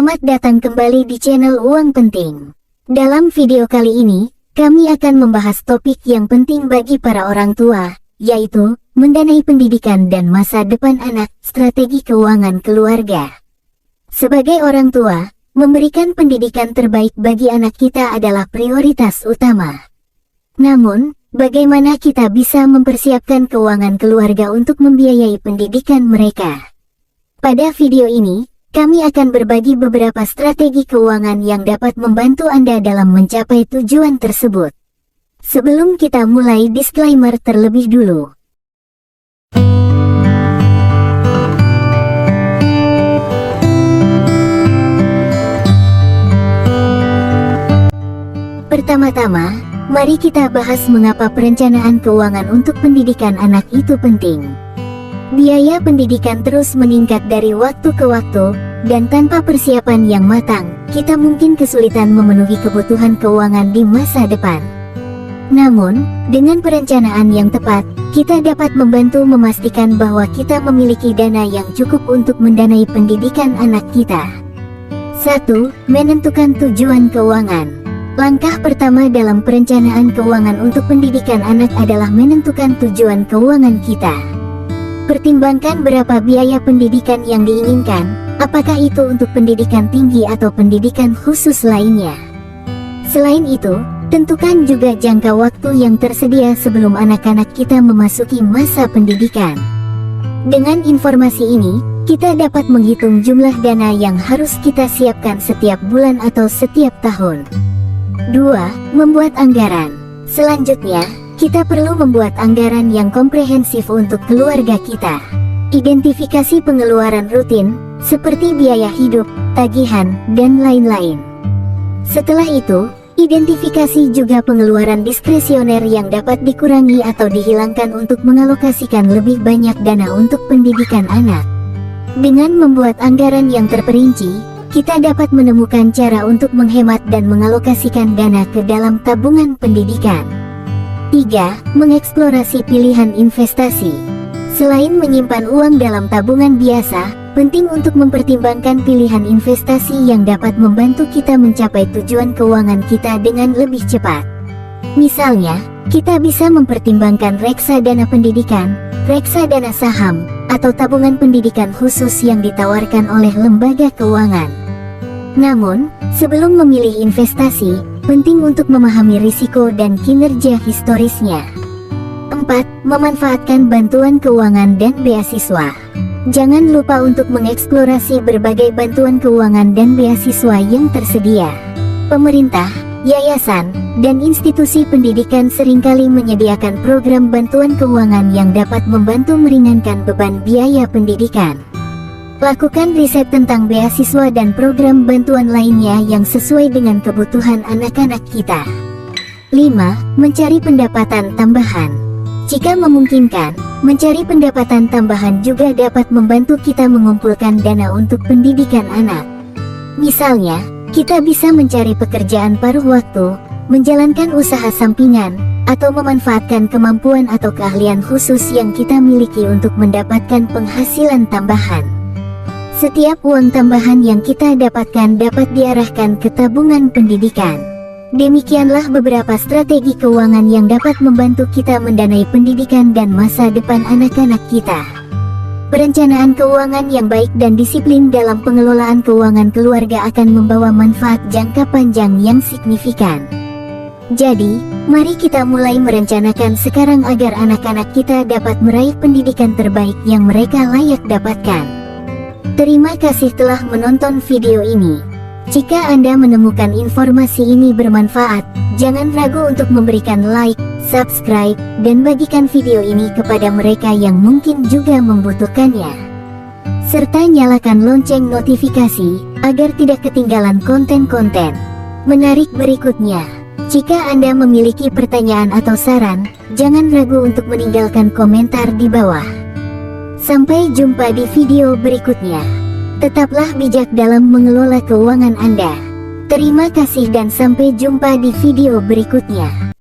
Selamat datang kembali di channel Uang Penting. Dalam video kali ini, kami akan membahas topik yang penting bagi para orang tua, yaitu mendanai pendidikan dan masa depan anak, strategi keuangan keluarga. Sebagai orang tua, memberikan pendidikan terbaik bagi anak kita adalah prioritas utama. Namun, bagaimana kita bisa mempersiapkan keuangan keluarga untuk membiayai pendidikan mereka? Pada video ini, kami akan berbagi beberapa strategi keuangan yang dapat membantu Anda dalam mencapai tujuan tersebut. Sebelum kita mulai, disclaimer terlebih dulu. Pertama-tama, mari kita bahas mengapa perencanaan keuangan untuk pendidikan anak itu penting. Biaya pendidikan terus meningkat dari waktu ke waktu, dan tanpa persiapan yang matang, kita mungkin kesulitan memenuhi kebutuhan keuangan di masa depan. Namun, dengan perencanaan yang tepat, kita dapat membantu memastikan bahwa kita memiliki dana yang cukup untuk mendanai pendidikan anak kita. 1. Menentukan tujuan keuangan. Langkah pertama dalam perencanaan keuangan untuk pendidikan anak adalah menentukan tujuan keuangan kita. Pertimbangkan berapa biaya pendidikan yang diinginkan, apakah itu untuk pendidikan tinggi atau pendidikan khusus lainnya. Selain itu, tentukan juga jangka waktu yang tersedia sebelum anak-anak kita memasuki masa pendidikan. Dengan informasi ini, kita dapat menghitung jumlah dana yang harus kita siapkan setiap bulan atau setiap tahun. 2. Membuat anggaran. Selanjutnya, kita perlu membuat anggaran yang komprehensif untuk keluarga kita. Identifikasi pengeluaran rutin, seperti biaya hidup, tagihan, dan lain-lain. Setelah itu, identifikasi juga pengeluaran diskresioner yang dapat dikurangi atau dihilangkan untuk mengalokasikan lebih banyak dana untuk pendidikan anak. Dengan membuat anggaran yang terperinci, kita dapat menemukan cara untuk menghemat dan mengalokasikan dana ke dalam tabungan pendidikan. 3. Mengeksplorasi pilihan investasi. Selain menyimpan uang dalam tabungan biasa, penting untuk mempertimbangkan pilihan investasi yang dapat membantu kita mencapai tujuan keuangan kita dengan lebih cepat. Misalnya, kita bisa mempertimbangkan reksadana pendidikan, reksadana saham, atau tabungan pendidikan khusus yang ditawarkan oleh lembaga keuangan. Namun, sebelum memilih investasi, penting untuk memahami risiko dan kinerja historisnya. 4. Memanfaatkan bantuan keuangan dan beasiswa. Jangan lupa untuk mengeksplorasi berbagai bantuan keuangan dan beasiswa yang tersedia. Pemerintah, yayasan, dan institusi pendidikan seringkali menyediakan program bantuan keuangan yang dapat membantu meringankan beban biaya pendidikan. Lakukan riset tentang beasiswa dan program bantuan lainnya yang sesuai dengan kebutuhan anak-anak kita. 5. Mencari pendapatan tambahan. Jika memungkinkan, mencari pendapatan tambahan juga dapat membantu kita mengumpulkan dana untuk pendidikan anak. Misalnya, kita bisa mencari pekerjaan paruh waktu, menjalankan usaha sampingan, atau memanfaatkan kemampuan atau keahlian khusus yang kita miliki untuk mendapatkan penghasilan tambahan. Setiap uang tambahan yang kita dapatkan dapat diarahkan ke tabungan pendidikan. Demikianlah beberapa strategi keuangan yang dapat membantu kita mendanai pendidikan dan masa depan anak-anak kita. Perencanaan keuangan yang baik dan disiplin dalam pengelolaan keuangan keluarga akan membawa manfaat jangka panjang yang signifikan. Jadi, mari kita mulai merencanakan sekarang agar anak-anak kita dapat meraih pendidikan terbaik yang mereka layak dapatkan. Terima kasih telah menonton video ini. Jika Anda menemukan informasi ini bermanfaat, jangan ragu untuk memberikan like, subscribe, dan bagikan video ini kepada mereka yang mungkin juga membutuhkannya. Serta nyalakan lonceng notifikasi, agar tidak ketinggalan konten-konten menarik berikutnya. Jika Anda memiliki pertanyaan atau saran, jangan ragu untuk meninggalkan komentar di bawah. Sampai jumpa di video berikutnya. Tetaplah bijak dalam mengelola keuangan Anda. Terima kasih dan sampai jumpa di video berikutnya.